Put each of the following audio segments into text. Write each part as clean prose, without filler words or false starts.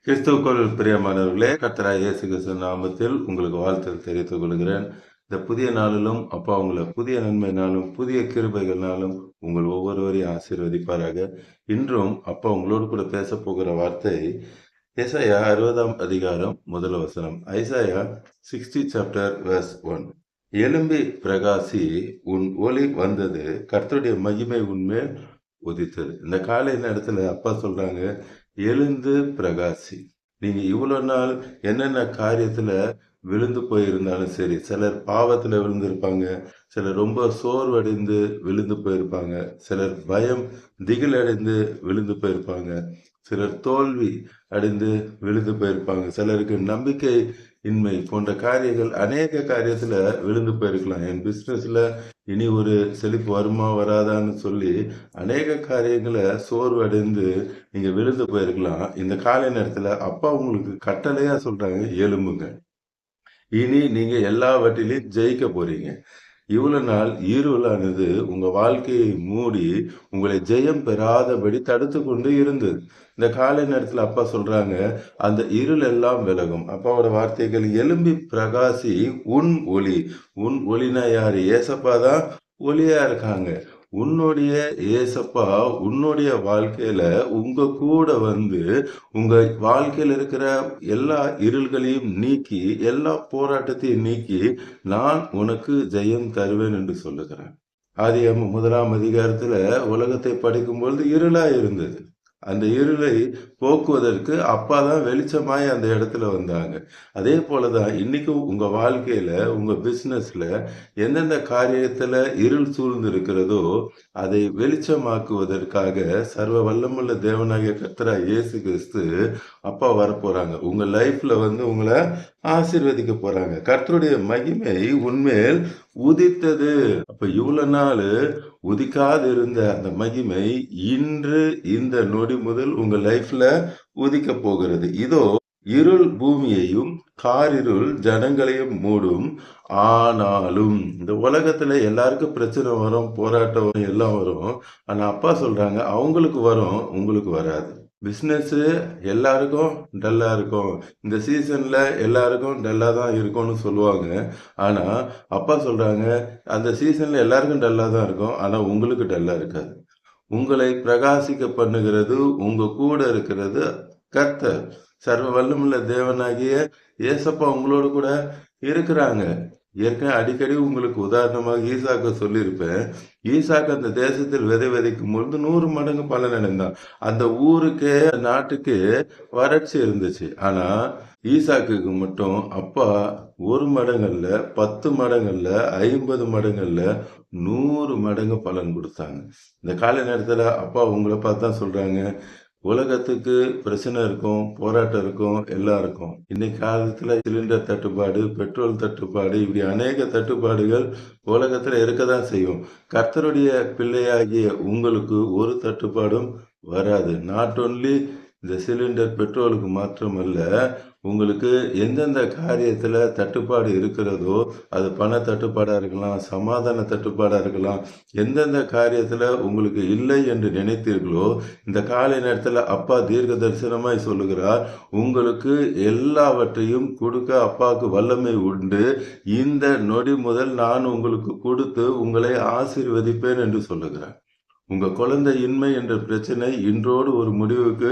கிறிஸ்துவுக்குள் பிரியமானவர்களே, கர்த்தராகிய இயேசு கிறிஸ்து நாமத்தில் உங்களுக்கு வாழ்த்துதல் தெரிவித்துக் கொள்கிறேன். இந்த புதிய நாளிலும் அப்பா உங்களை புதிய நன்மையினாலும் புதிய கிருபைகளினாலும் உங்கள் ஒவ்வொருவரையும் ஆசீர்வதிப்பாராக. இன்றும் அப்பா உங்களோடு கூட பேசப் போகிற வார்த்தை ஏசாயா 60ஆம் அதிகாரம் முதல் வசனம். Isaiah 60 chapter verse 1. எழும்பி பிரகாசி, உன் ஒளி வந்தது, கர்த்தருடைய மகிமை உன்மேல் உதித்தது. இந்த காலை நேரத்துல அப்பா சொல்றாங்க, எழுந்து பிரகாசி. நீங்க இவ்வளவு நாள் என்னென்ன காரியத்துல விழுந்து போயிருந்தாலும் சரி, சிலர் பாவத்துல விழுந்திருப்பாங்க, சிலர் ரொம்ப சோர்வடைந்து விழுந்து போயிருப்பாங்க, சிலர் பயம் திகில் அடைந்து விழுந்து போயிருப்பாங்க, சிலர் தோல்வி அடைந்து விழுந்து போயிருப்பாங்க, சிலருக்கு நம்பிக்கை இன்மை போன்ற காரியங்கள் அநேக காரியத்துல விழுந்து போயிருக்கலாம். என் பிசினஸ்ல இனி ஒரு செழிப்பு வருமா வராதான்னு சொல்லி அநேக காரியங்களை சோர்வு அடைந்து நீங்க விழுந்து போயிருக்கலாம். இந்த காலை நேரத்துல அப்பா உங்களுக்கு கட்டளையா சொல்றாங்க, எழும்புங்க. இனி நீங்க எல்லாவற்றிலையும் ஜெயிக்க போறீங்க. இவ்வளவு நாள் இருளானது உங்க வாழ்க்கையை மூடி உங்களை ஜெயம் பெறாதபடி தடுத்து கொண்டு இருந்தது. இந்த காலை நேரத்துல அப்பா சொல்றாங்க, அந்த இருள் எல்லாம் விலகும். அப்பாவோட வார்த்தைகள், எழும்பி பிரகாசி, உன் ஒளி. உன் ஒளினா யாரு? ஏசப்பா தான் ஒளியா இருக்காங்க. உன்னுடைய ஏசப்பா உன்னுடைய வாழ்க்கையில உங்க கூட வந்து உங்க வாழ்க்கையில இருக்கிற எல்லா இருள்களையும் நீக்கி, எல்லா போராட்டத்தையும் நீக்கி, நான் உனக்கு ஜெயம் தருவேன் என்று சொல்லுகிறார். ஆதியாகமம் 1ஆம் அதிகாரத்துல உலகத்தை படைக்கும் பொழுது இருளா இருந்தது. அந்த இருளை போக்குவதற்கு அப்பா தான் வெளிச்சமாய் அந்த இடத்துல வந்தாங்க. அதே போலதான் இன்னைக்கும் உங்க வாழ்க்கையில, உங்க பிசினஸ்ல எந்தெந்த காரியத்துல இருள் சூழ்ந்து இருக்கிறதோ அதை வெளிச்சமாக்குவதற்காக சர்வ வல்லமுள்ள தேவனாகிய கர்த்தராகிய இயேசு கிறிஸ்து அப்பா வரப்போறாங்க. உங்க லைஃப்ல வந்து உங்களை ஆசீர்வதிக்க போறாங்க. கர்த்தருடைய மகிமை உன்மேல் உதித்தது. அப்ப இவ்வளவு நாள் உதிக்காது இருந்த அந்த மகிமை இன்று இந்த நொடி முதல் உங்க லைஃப்ல உதிக்க போகிறது. இதோ இருள் பூமியையும் காரிருள் ஜனங்களையும் மூடும். ஆனாலும் இந்த உலகத்துல எல்லாருக்கும் பிரச்சனை வரும், போராட்டம் வரும், எல்லாம் வரும். ஆனா அப்பா சொல்றாங்க, அவங்களுக்கு வரும், உங்களுக்கு வராது. பிசினஸ் எல்லாருக்கும் டல்லா இருக்கும். இந்த சீசன்ல எல்லாருக்கும் டல்லா தான் இருக்கும்னு சொல்லுவாங்க. ஆனா அப்பா சொல்றாங்க, அந்த சீசன்ல எல்லாருக்கும் டல்லா தான் இருக்கும். ஆனா உங்களுக்கு டல்லா இருக்காது. உங்களை பிரகாசிக்க பண்ணுகிறது உங்க கூட இருக்கிறது கர்த்தர். சர்வ வல்லமுள்ள தேவனாகிய ஏசப்பா உங்களோடு கூட இருக்கிறாங்க. ஏற்கனவே அடிக்கடி உங்களுக்கு உதாரணமாக ஈசாக்க சொல்லியிருப்பேன். ஈசாக்கு அந்த தேசத்தில் விதை விதைக்கும் பொழுது 100 மடங்கு பலன் அடைந்தான். அந்த ஊருக்கே, நாட்டுக்கே வறட்சி இருந்துச்சு. ஆனா ஈசாக்குக்கு மட்டும் அப்பா 1 மடங்கல்ல, 10 மடங்கல்ல, 50 மடங்கல்ல, 100 மடங்கு பலன் கொடுத்தாங்க. இந்த காலை நேரத்துல அப்பா உங்களை பார்த்து தான் சொல்றாங்க, உலகத்துக்கு பிரச்சனை இருக்கும், போராட்டம் இருக்கும், எல்லாம் இருக்கும். இன்னைக்கு காலத்துல சிலிண்டர் தட்டுப்பாடு, பெட்ரோல் தட்டுப்பாடு, இப்படி அநேக தட்டுப்பாடுகள் உலகத்துல இருக்கதான் செய்யும். கர்த்தருடைய பிள்ளையாகிய உங்களுக்கு ஒரு தட்டுப்பாடும் வராது. நாட் ஒன்லி இந்த சிலிண்டர் பெட்ரோலுக்கு மாத்திரமல்ல, உங்களுக்கு எந்தெந்த காரியத்துல தட்டுப்பாடு இருக்கிறதோ, அது பண தட்டுப்பாடா இருக்கலாம், சமாதான தட்டுப்பாடா இருக்கலாம். எந்தெந்த காரியத்துல உங்களுக்கு இல்லை என்று நினைத்தீர்களோ, இந்த காலை நேரத்துல அப்பா தீர்க்க தரிசனமாய் சொல்லுகிறார், உங்களுக்கு எல்லாவற்றையும் கொடுக்க அப்பாவுக்கு வல்லமை உண்டு. இந்த நொடி முதல் நான் உங்களுக்கு கொடுத்து உங்களை ஆசீர்வதிப்பேன் என்று சொல்லுகிறார். உங்க குழந்தையின்மை என்ற பிரச்சனை இன்றோடு ஒரு முடிவுக்கு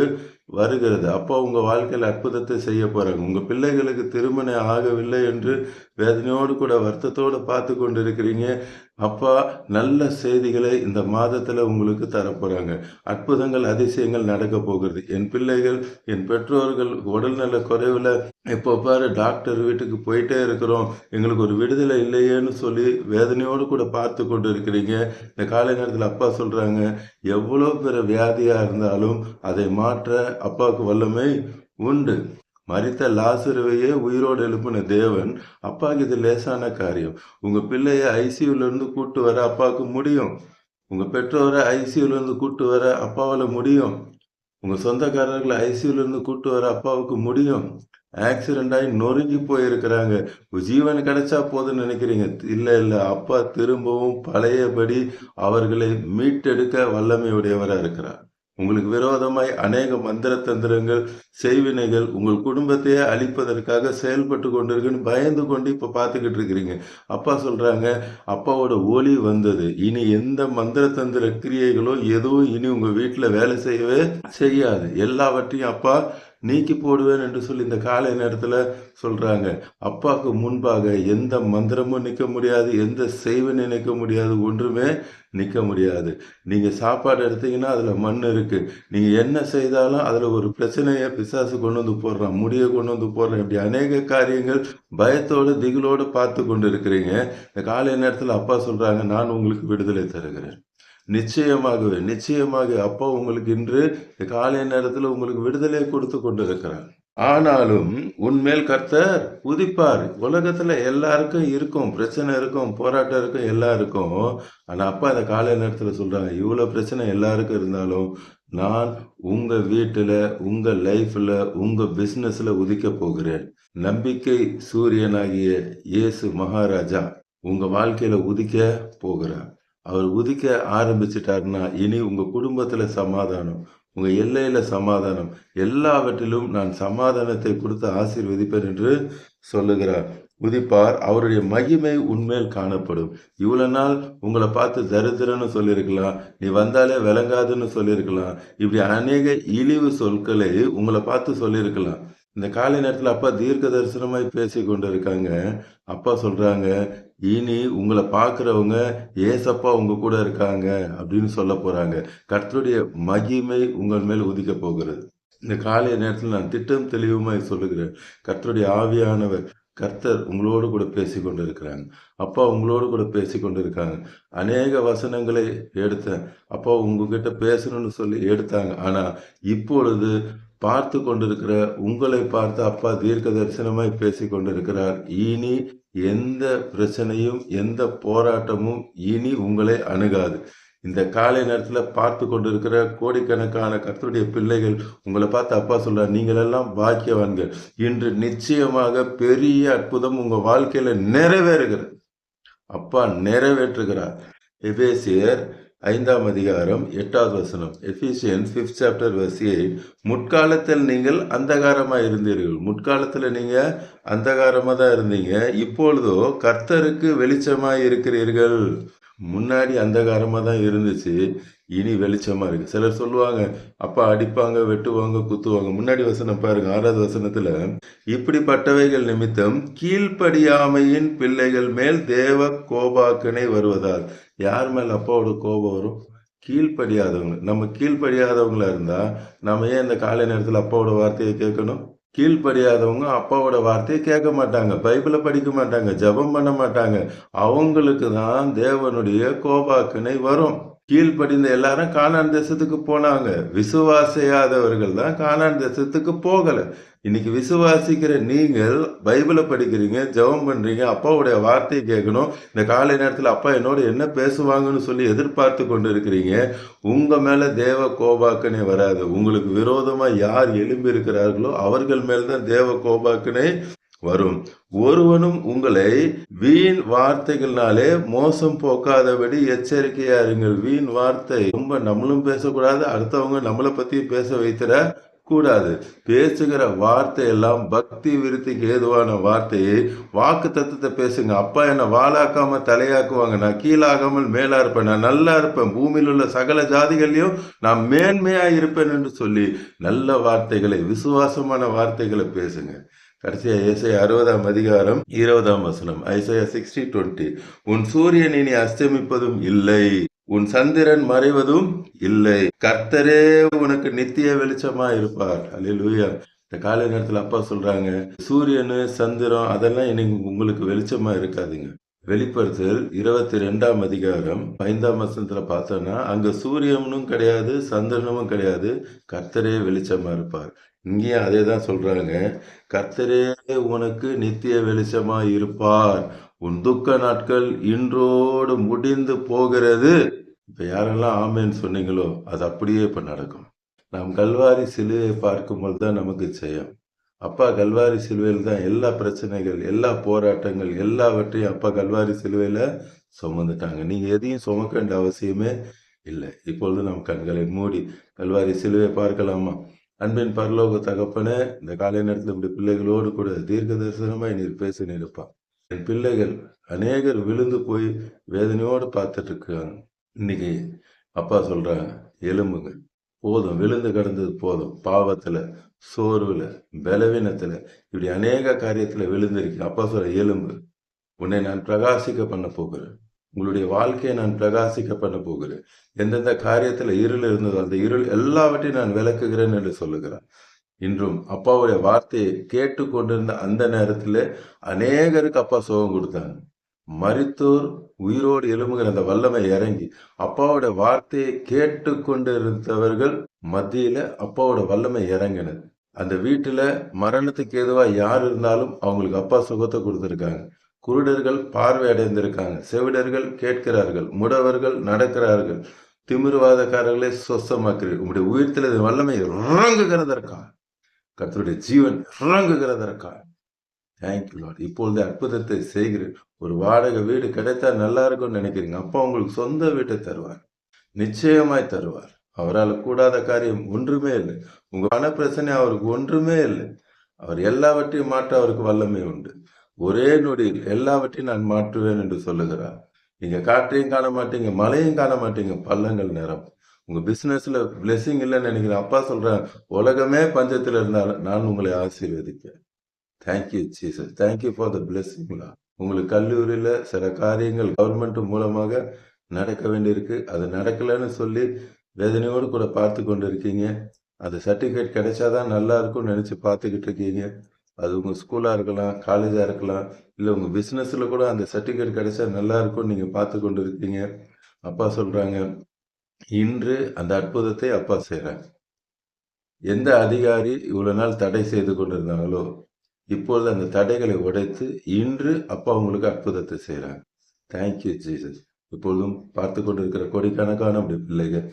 வருகிறது. அப்பா உங்க வாழ்க்கையில அற்புதத்தை செய்ய போறாங்க. உங்க பிள்ளைகளுக்கு திருமணம் ஆகவில்லை என்று வேதனையோடு கூட வருத்தத்தோடு பார்த்து கொண்டிருக்கிறீங்க. அப்பா நல்ல செய்திகளை இந்த மாதத்துல உங்களுக்கு தரப்போறாங்க. அற்புதங்கள், அதிசயங்கள் நடக்க போகிறது. என் பிள்ளைகள், என் பெற்றோர்கள் உடல்நல குறைவுல இப்போ பாரு டாக்டர் வீட்டுக்கு போயிட்டே இருக்கிறோம், எங்களுக்கு ஒரு விடுதலை இல்லையேன்னு சொல்லி வேதனையோடு கூட பார்த்து கொண்டு இருக்கிறீங்க. இந்த காலை நேரத்தில் அப்பா சொல்றாங்க, எவ்வளோ பெரிய வியாதியா இருந்தாலும் அதை மாற்ற அப்பாவுக்கு வல்லமை உண்டு. மரித்த லாசருவையே உயிரோடு எழுப்பின தேவன் அப்பாவுக்கு இது லேசான காரியம். உங்க பிள்ளைய ஐசியூல இருந்து கூட்டு வர அப்பாவுக்கு முடியும். உங்க பெற்றோரை ஐசியூல இருந்து கூட்டு வர அப்பாவால முடியும். உங்க சொந்தக்காரர்களை ஐசியூல இருந்து கூட்டு வர அப்பாவுக்கு முடியும். ஆக்சிடென்ட் ஆகி நொறுங்கி போயிருக்கிறாங்க, ஜீவன் கிடைச்சா போதும்னு நினைக்கிறீங்க. இல்ல, அப்பா திரும்பவும் பழையபடி அவர்களை மீட்டெடுக்க வல்லமை உடையவரா இருக்கிறார். உங்களுக்கு விரோதமாய் அநேக மந்திர தந்திரங்கள், செய்வினைகள் உங்கள் குடும்பத்தையே அழிப்பதற்காக செயல்பட்டு கொண்டிருக்குன்னு பயந்து கொண்டு இப்ப பார்த்துக்கிட்டு இருக்கிறீங்க. அப்பா சொல்றாங்க, அப்பாவோட ஒளி வந்தது. இனி எந்த மந்திர தந்திர கிரியைகளோ எதுவும் இனி உங்க வீட்ல வேலை செய்யவே செய்யாது. எல்லாவற்றையும் அப்பா நீக்கி போடுவேன் என்று சொல்லி இந்த காலை நேரத்துல சொல்றாங்க. அப்பாவுக்கு முன்பாக எந்த மந்திரமும் நிற்க முடியாது, எந்த செய்வினை நிற்க முடியாது, ஒன்றுமே நிற்க முடியாது. நீங்க சாப்பாடு எடுத்தீங்கன்னா அதுல மண் இருக்கு. நீங்க என்ன செய்தாலும் அதுல ஒரு பிரச்சனையை பிசாசு கொண்டு வந்து போடுறான், முடிய கொண்டு வந்து போடுறான். இப்படி அநேக காரியங்கள் பயத்தோடு திகிலோடு பார்த்து கொண்டு இருக்கிறீங்க. இந்த காலை நேரத்துல அப்பா சொல்றாங்க, நான் உங்களுக்கு விடுதலை தருகிறேன். நிச்சயமாகவே, நிச்சயமாக அப்பா உங்களுக்கு இன்று காலை நேரத்துல உங்களுக்கு விடுதலை கொடுத்து கொண்டிருக்கிறார். ஆனாலும் உன்மேல் கர்த்தர் உதிப்பார். உலகத்துல எல்லாருக்கும் இருக்கும், பிரச்சனை இருக்கும், போராட்டம் இருக்கும், எல்லாம் இருக்கும். ஆனா அப்பா இந்த காலை நேரத்துல சொல்றாங்க, இவ்வளவு பிரச்சனை எல்லாருக்கும் இருந்தாலும் நான் உங்க வீட்டுல, உங்க லைஃப்ல, உங்க பிசினஸ்ல உதிக்க போகிறேன். நம்பிக்கை சூரியனாகிய இயேசு மகாராஜா உங்க வாழ்க்கையில உதிக்க போகிறார். அவர் உதிக்க ஆரம்பிச்சிட்டாருன்னா இனி உங்க குடும்பத்துல சமாதானம், உங்க எல்லையில சமாதானம், எல்லாவற்றிலும் நான் சமாதானத்தை கொடுத்து ஆசீர்வதிப்பேன் என்று சொல்லுகிறார். உதிப்பார், அவருடைய மகிமை உன்மேல் காணப்படும். இவ்வளவு நாள் உங்களை பார்த்து தரித்திரன்னு சொல்லியிருக்கலாம், நீ வந்தாலே விளங்காதுன்னு சொல்லியிருக்கலாம், இப்படி அநேக இழிவு சொற்களை உங்களை பார்த்து சொல்லியிருக்கலாம். இந்த காலை நேரத்துல அப்பா தீர்க்க தரிசனமாய் பேசி கொண்டு இருக்காங்க. அப்பா சொல்றாங்க, இனி உங்களை பார்க்கிறவங்க ஏசப்பா உங்க கூட இருக்காங்க அப்படின்னு சொல்ல போறாங்க. கர்த்தருடைய மகிமை உங்கள் மேல் உதிக்க போகிறது. இந்த காலை நேரத்தில் நான் திட்டம் தெளிவுமாய் சொல்லுகிறேன். கர்த்தருடைய ஆவியானவர் கர்த்தர் உங்களோடு கூட பேசி கொண்டு இருக்கிறாங்க. அப்பா உங்களோடு கூட பேசி கொண்டு இருக்காங்க. அநேக வசனங்களை எடுத்தேன். அப்பா உங்ககிட்ட பேசணும்னு சொல்லி எடுத்தாங்க. ஆனா இப்பொழுது பார்த்து கொண்டிருக்கிற உங்களை பார்த்து அப்பா தீர்க்க தரிசனமாய் பேசி கொண்டிருக்கிறார். இனி எந்த பிரச்சனையும் எந்த போராட்டமும் இனி உங்களை அணுகாது. இந்த காலை நேரத்துல பார்த்து கொண்டிருக்கிற கோடிக்கணக்கான கர்த்தருடைய பிள்ளைகள் உங்களை பார்த்து அப்பா சொல்றார், நீங்கள் எல்லாம் பாக்கியவான்கள். இன்று நிச்சயமாக பெரிய அற்புதம் உங்க வாழ்க்கையில நிறைவேறுகிறது. அப்பா நிறைவேற்றுகிறார். எபேசியர் 5ஆம் அதிகாரம் 8வது வசனம். எபிசியன்ஸ் 5th chapter verse 8. முற்காலத்தில் நீங்கள் அந்தகாரமா இருந்தீர்கள். முற்காலத்துல நீங்க அந்தகாரமா தான் இருந்தீங்க. இப்பொழுதோ கர்த்தருக்கு வெளிச்சமாய் இருக்கிறீர்கள். முன்னாடி அந்தகாரமா தான் இருந்துச்சு, இனி வெளிச்சமா இருக்கு. சிலர் சொல்லுவாங்க, அப்பா அடிப்பாங்க, வெட்டுவாங்க, குத்துவாங்க. முன்னாடி வசனம் பாருங்க, 6வது வசனத்துல, இப்படிப்பட்டவைகள் நிமித்தம் கீழ்ப்படியாமையின் பிள்ளைகள் மேல் தேவ கோபாக்கனை வருவதால். யார் மேல் அப்பாவோட கோபம் வரும்? கீழ்ப்படியாதவங்க. நம்ம கீழ்ப்படியாதவங்களா இருந்தா நம்ம ஏன் இந்த காலை நேரத்துல அப்பாவோட வார்த்தையை கேட்கணும்? கீழ்ப்படியாதவங்க அப்பாவோட வார்த்தையை கேட்க மாட்டாங்க, பைபிளை படிக்க மாட்டாங்க, ஜெபம் பண்ண மாட்டாங்க. அவங்களுக்கு தான் தேவனுடைய கோபாக்கனை வரும். கீழ்ப்படிந்த எல்லாரும் கானான் தேசத்துக்கு போனாங்க. விசுவாசியாதவர்கள் தான் கானான் தேசத்துக்கு போகல. இன்னைக்கு விசுவாசிக்கிற நீங்கள் பைபிளை படிக்கிறீங்க, ஜெபம் பண்றீங்க, அப்பாவுடைய வார்த்தையை கேட்கணும். இந்த காலை நேரத்தில் அப்பா என்னோட என்ன பேசுவாங்கன்னு சொல்லி எதிர்பார்த்து கொண்டு இருக்கிறீங்க. உங்க மேல தேவ கோபாக்கனே வராது. உங்களுக்கு விரோதமா யார் எழும்பி இருக்கிறார்களோ அவர்கள் மேல்தான் தேவ கோபாக்கனே வரும். ஒருவனும் உங்களை வீண் வார்த்தைகள்னாலே மோசம் போக்காதபடி எச்சரிக்கையா இருங்கள். வீண் வார்த்தை ரொம்ப நம்மளும் பேசக்கூடாது, அடுத்தவங்க நம்மளை பத்தி பேச வைத்திட கூடாது. பேசுகிற வார்த்தை எல்லாம் பக்தி விருத்திக்கு ஏதுவான வார்த்தையை, வாக்கு தத்துவத்தை பேசுங்க. அப்பா என்னை வாழாக்காம தலையாக்குவாங்க, நான் கீழாகாமல் மேலா இருப்பேன், நான் நல்லா இருப்பேன், பூமியில் உள்ள சகல ஜாதிகளையும் நான் மேன்மையா இருப்பேன் என்று சொல்லி நல்ல வார்த்தைகளை, விசுவாசமான வார்த்தைகளை பேசுங்க. கடைசியா ஏசாயா 60ஆம் அதிகாரம் 20ஆம் வசனம். ஐசாயா 60:20. உன் சூரியன் இனி அஸ்தமிப்பதும் இல்லை, உன் சந்திரன் மறைவதும் இல்லை, கர்த்தரே உனக்கு நித்திய வெளிச்சமா இருப்பார். அல்லேலூயா. இந்த காலை நேரத்துல அப்பா சொல்றாங்க, சூரியனு சந்திரம் அதெல்லாம் இன்னைக்கு உங்களுக்கு வெளிச்சமா இருக்காதுங்க. வெளிப்படுத்தல் 22ஆம் அதிகாரம் 5ஆம் வசனத்துல பார்த்தோம்னா அங்க சூரியனும் கிடையாது, சந்திரனும் கிடையாது, கர்த்தரே வெளிச்சமா இருப்பார். இங்கேயும் அதே தான் சொல்றாங்க, கர்த்தரே உனக்கு நித்திய வெளிச்சமா இருப்பார், உன் துக்க நாட்கள் இன்றோடு முடிந்து போகிறது. இப்ப யாரெல்லாம் ஆமேன்னு சொன்னீங்களோ அது அப்படியே இப்ப நடக்கும். நாம் கல்வாரி சிலுவை பார்க்கும்போது தான் நமக்கு ஜெயம். அப்பா கல்வாரி சிலுவையில் தான் எல்லா பிரச்சனைகள், எல்லா போராட்டங்கள் எல்லாவற்றையும் அப்பா கல்வாரி சிலுவையில சுமந்துட்டாங்க. நீங்க எதையும் சுமக்க வேண்டிய அவசியமே இல்லை. இப்பொழுது நாம் கண்களை மூடி கல்வாரி சிலுவை பார்க்கலாமா? அன்பின் பரலோக தகப்பனே, இந்த காலை நேரத்தில் இப்படி பிள்ளைகளோடு கூட தீர்க்க தரிசனமாய் நீர் பேசினிருப்பா. என் பிள்ளைகள் அநேகர் விழுந்து போய் வேதனையோடு பார்த்துட்டு இருக்காங்க. இன்னைக்கு அப்பா சொல்றாங்க, எலும்புங்க, போதும், விழுந்து கிடந்தது போதும். பாவத்துல, சோர்வுல, பலவீனத்துல, இப்படி அநேக காரியத்துல விழுந்திருக்கு. அப்பா சொல்ற, எலும்பு, உன்னை நான் பிரகாசிக்க பண்ண போகிறேன். உங்களுடைய வாழ்க்கையை நான் பிரகாசிக்க பண்ண போகிறேன். எந்தெந்த காரியத்துல இருள் இருந்ததோ அந்த இருள் எல்லாவற்றையும் நான் விளக்குகிறேன் என்று சொல்லுகிறார். இன்றும் அப்பாவுடைய வார்த்தையை கேட்டு கொண்டிருந்த அந்த நேரத்தில் அநேகருக்கு அப்பா சுகம் கொடுத்தாங்க. மரித்தோர் உயிரோடு எழும்புகிற அந்த வல்லமை இறங்கி அப்பாவோட வார்த்தையை கேட்டு கொண்டிருந்தவர்கள் மத்தியில அப்பாவோட வல்லமை இறங்கினது. அந்த வீட்டுல மரணத்துக்கு ஏதுவா யார் இருந்தாலும் அவங்களுக்கு அப்பா சுகத்தை கொடுத்திருக்காங்க. குருடர்கள் பார்வை அடைந்திருக்காங்க, செவிடர்கள் கேட்கிறார்கள், முடவர்கள் நடக்கிறார்கள், திமிர்வாதக்காரர்களை சொசமாக்கிறீர்கள். உங்களுடைய உயிர்த்தில் வல்லமை இறங்குகிறதற்காக, கர்த்தருடைய ஜீவன் இறங்குகிறதற்காக தேங்க்யூ லார்ட். இப்பொழுது அற்புதத்தை செய்கிறேன். ஒரு வாடகை வீடு கிடைத்தா நல்லா இருக்கும்னு நினைக்கிறீங்க, அப்பா உங்களுக்கு சொந்த வீட்டை தருவார், நிச்சயமாய் தருவார். அவரால் கூடாத காரியம் ஒன்றுமே இல்லை. உங்க பண பிரச்சனை அவருக்கு ஒன்றுமே இல்லை. அவர் எல்லாவற்றையும் மாற்ற அவருக்கு வல்லமை உண்டு. ஒரே நொடியில் எல்லாவற்றையும் நான் மாற்றுவேன் என்று சொல்லுகிறார். நீங்க காற்றையும் காண மாட்டீங்க, மழையும் காண மாட்டீங்க, பள்ளங்கள் நிறம். உங்க பிசினஸ்ல பிளெஸிங் இல்லைன்னு நினைக்கிறேன். அப்பா சொல்றேன், உலகமே பஞ்சத்தில் இருந்தாலும் நான் உங்களை ஆசீர்வதிப்பேன். Thank you Jesus, thank you for the பிளெஸிங்லா. உங்களுக்கு கல்லூரியில சில காரியங்கள் கவர்மெண்ட் மூலமாக நடக்க வேண்டியிருக்கு, அது நடக்கலைன்னு சொல்லி வேதனையோடு கூட பார்த்து கொண்டு இருக்கீங்க. அது சர்டிஃபிகேட் கிடைச்சாதான் நல்லா இருக்கும்னு நினைச்சு பார்த்துக்கிட்டு இருக்கீங்க. அது உங்கள் ஸ்கூலாக இருக்கலாம், காலேஜாக இருக்கலாம், இல்லை உங்கள் பிஸ்னஸில் கூட அந்த சர்டிஃபிகேட் கிடைச்சா நல்லா இருக்கும்னு நீங்கள் பார்த்து கொண்டு இருக்கீங்க. அப்பா சொல்கிறாங்க, இன்று அந்த அற்புதத்தை அப்பா செய்கிறாங்க. எந்த அதிகாரி இவ்வளோ நாள் தடை செய்து கொண்டிருந்தாங்களோ இப்பொழுது அந்த தடைகளை உடைத்து இன்று அப்பா உங்களுக்கு அற்புதத்தை செய்கிறாங்க. Thank you Jesus. இப்பொழுதும் பார்த்து கொண்டிருக்கிற கோடிக்கணக்கான அப்படி பிள்ளைகள்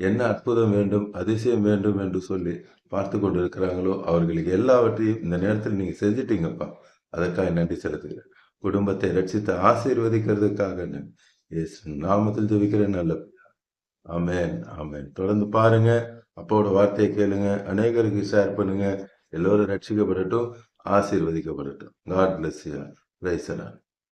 என்ன அற்புதம் வேண்டும், அதிசயம் வேண்டும் என்று சொல்லி பார்த்து கொண்டு இருக்கிறாங்களோ அவர்களுக்கு எல்லாவற்றையும் இந்த நேரத்தில் நீங்க செஞ்சிட்டீங்கப்பா. அதற்காக நன்றி செலுத்துகிறேன். குடும்பத்தை ரட்சித்து ஆசீர்வதிக்கிறதுக்காக நாமத்தில் ஜெபிக்கிறேன். நல்ல ஆமென், ஆமென். தொடர்ந்து பாருங்க, அப்பாவோட வார்த்தையை கேளுங்க, அநேகருக்கு ஷேர் பண்ணுங்க. எல்லோரும் ரட்சிக்கப்படட்டும், ஆசீர்வதிக்கப்படட்டும். God bless you. Praise the Lord.